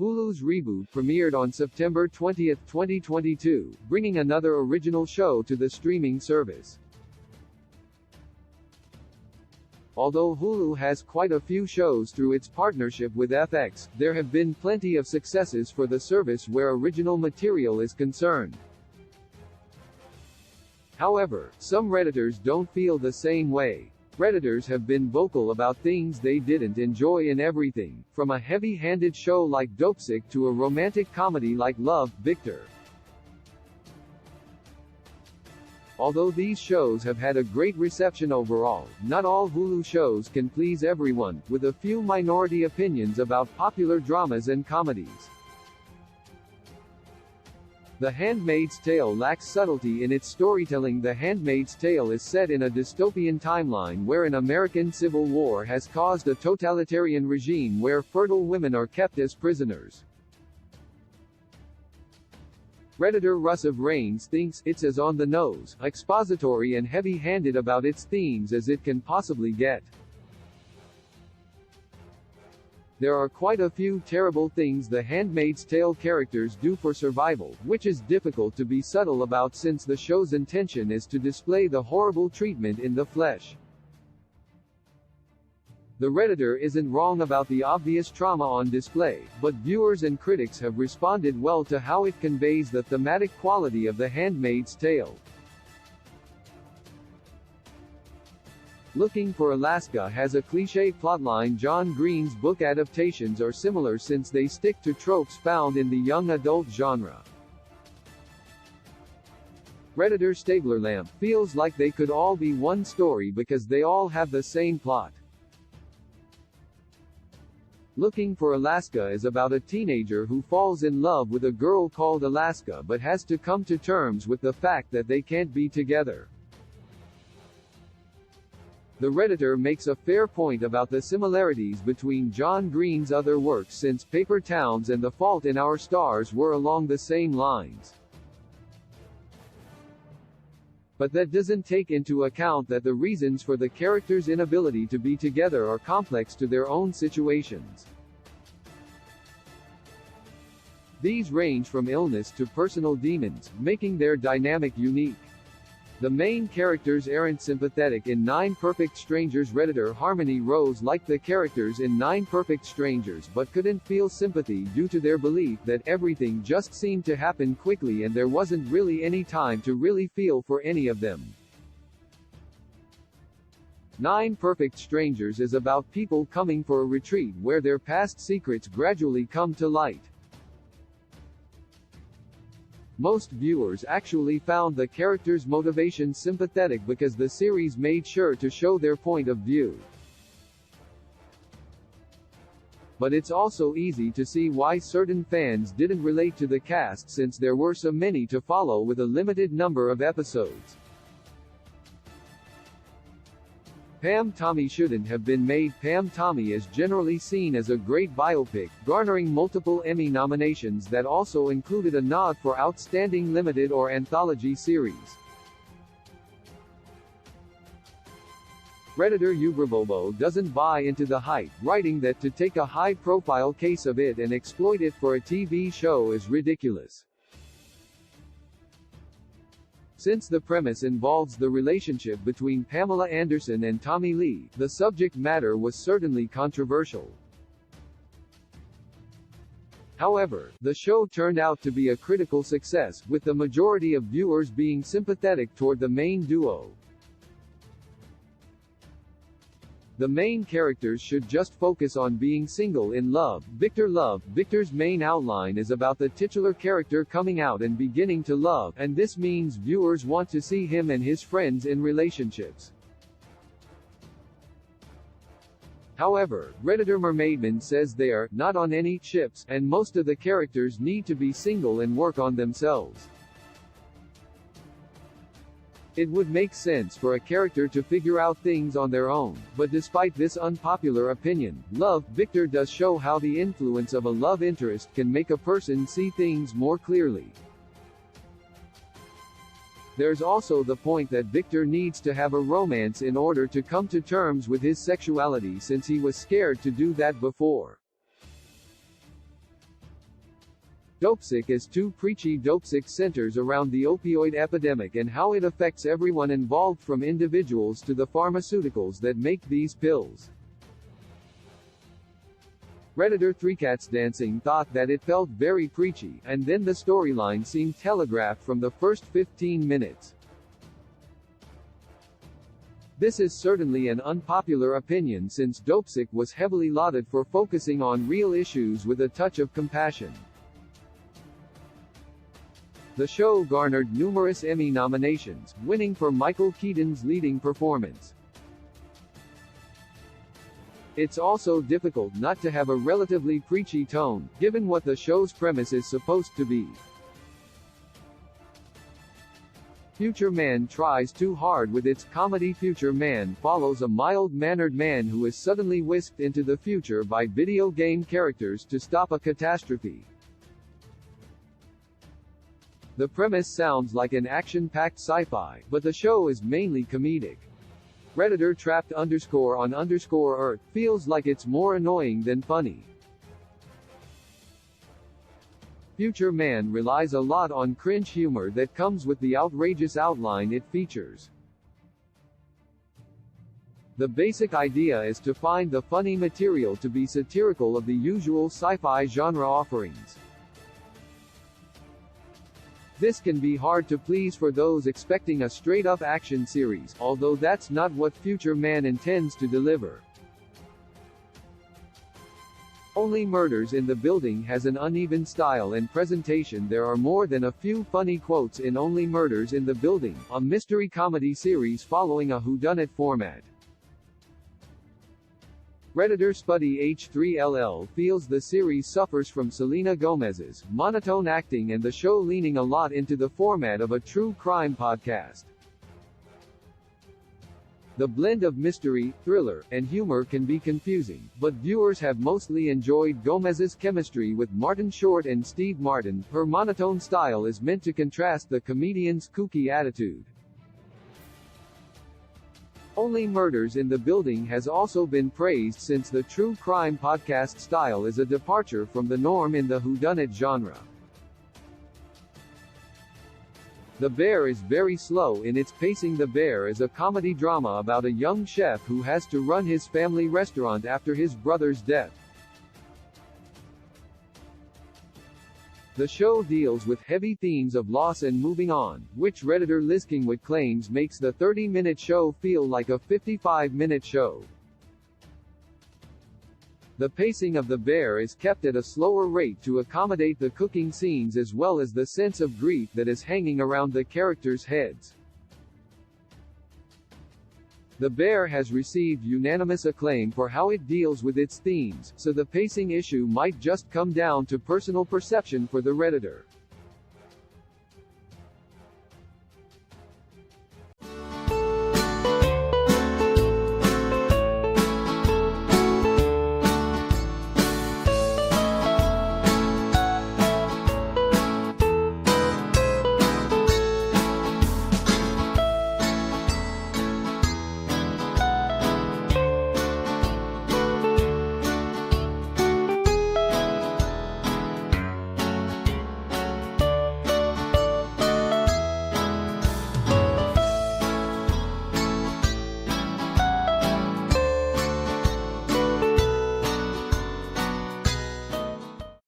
Hulu's reboot premiered on September 20, 2022, bringing another original show to the streaming service. Although Hulu has quite a few shows through its partnership with FX, there have been plenty of successes for the service where original material is concerned. However, some Redditors don't feel the same way. Redditors have been vocal about things they didn't enjoy in everything, from a heavy-handed show like Dopesick to a romantic comedy like Love, Victor. Although these shows have had a great reception overall, not all Hulu shows can please everyone, with a few minority opinions about popular dramas and comedies. The Handmaid's Tale lacks subtlety in its storytelling. The Handmaid's Tale is set in a dystopian timeline where an American civil war has caused a totalitarian regime where fertile women are kept as prisoners. Redditor Russ of Rains thinks it's as on the nose, expository and heavy-handed about its themes as it can possibly get. There are quite a few terrible things the Handmaid's Tale characters do for survival, which is difficult to be subtle about since the show's intention is to display the horrible treatment in the flesh. The Redditor isn't wrong about the obvious trauma on display, but viewers and critics have responded well to how it conveys the thematic quality of The Handmaid's Tale. Looking for Alaska has a cliché plotline. John Green's book adaptations are similar since they stick to tropes found in the young adult genre. Redditor Stabler Lamp feels like they could all be one story because they all have the same plot. Looking for Alaska is about a teenager who falls in love with a girl called Alaska but has to come to terms with the fact that they can't be together. The Redditor makes a fair point about the similarities between John Green's other works since Paper Towns and The Fault in Our Stars were along the same lines. But that doesn't take into account that the reasons for the characters' inability to be together are complex to their own situations. These range from illness to personal demons, making their dynamic unique. The main characters aren't sympathetic in 9 Perfect Strangers. Redditor Harmony Rose liked the characters in 9 Perfect Strangers but couldn't feel sympathy due to their belief that everything just seemed to happen quickly and there wasn't really any time to really feel for any of them. 9 Perfect Strangers is about people coming for a retreat where their past secrets gradually come to light. Most viewers actually found the characters' motivation sympathetic because the series made sure to show their point of view. But it's also easy to see why certain fans didn't relate to the cast since there were so many to follow with a limited number of episodes. Pam Tommy shouldn't have been made. Pam Tommy is generally seen as a great biopic, garnering multiple Emmy nominations that also included a nod for Outstanding Limited or Anthology Series. Redditor Ugrabobo doesn't buy into the hype, writing that to take a high-profile case of it and exploit it for a TV show is ridiculous. Since the premise involves the relationship between Pamela Anderson and Tommy Lee, the subject matter was certainly controversial. However, the show turned out to be a critical success, with the majority of viewers being sympathetic toward the main duo. The main characters should just focus on being single in love. Victor Love. Victor's main outline is about the titular character coming out and beginning to love, and this means viewers want to see him and his friends in relationships. However, Redditor Mermaidman says they are not on any ships, and most of the characters need to be single and work on themselves. It would make sense for a character to figure out things on their own, but despite this unpopular opinion, Victor does show how the influence of a love interest can make a person see things more clearly. There's also the point that Victor needs to have a romance in order to come to terms with his sexuality since he was scared to do that before. Dopesick is too preachy. Dopesick centers around the opioid epidemic and how it affects everyone involved, from individuals to the pharmaceuticals that make these pills. Redditor 3CatsDancing thought that it felt very preachy, and then the storyline seemed telegraphed from the first 15 minutes. This is certainly an unpopular opinion, since Dopesick was heavily lauded for focusing on real issues with a touch of compassion. The show garnered numerous Emmy nominations, winning for Michael Keaton's leading performance. It's also difficult not to have a relatively preachy tone, given what the show's premise is supposed to be. Future Man tries too hard with its comedy. Future Man follows a mild-mannered man who is suddenly whisked into the future by video game characters to stop a catastrophe. The premise sounds like an action-packed sci-fi, but the show is mainly comedic. Redditor Trapped_on_Earth feels like it's more annoying than funny. Future Man relies a lot on cringe humor that comes with the outrageous outline it features. The basic idea is to find the funny material to be satirical of the usual sci-fi genre offerings. This can be hard to please for those expecting a straight-up action series, although that's not what Future Man intends to deliver. Only Murders in the Building has an uneven style and presentation. There are more than a few funny quotes in Only Murders in the Building, a mystery comedy series following a whodunit format. Redditor Spuddy H3LL feels the series suffers from Selena Gomez's monotone acting and the show leaning a lot into the format of a true crime podcast. The blend of mystery, thriller, and humor can be confusing, but viewers have mostly enjoyed Gomez's chemistry with Martin Short and Steve Martin. Her monotone style is meant to contrast the comedian's kooky attitude. Only Murders in the Building has also been praised, since the true crime podcast style is a departure from the norm in the whodunit genre. The Bear is very slow in its pacing. The Bear is a comedy drama about a young chef who has to run his family restaurant after his brother's death. The show deals with heavy themes of loss and moving on, which Redditor Liskingwood claims makes the 30-minute show feel like a 55-minute show. The pacing of The Bear is kept at a slower rate to accommodate the cooking scenes as well as the sense of grief that is hanging around the characters' heads. The Bear has received unanimous acclaim for how it deals with its themes, so the pacing issue might just come down to personal perception for the Redditor.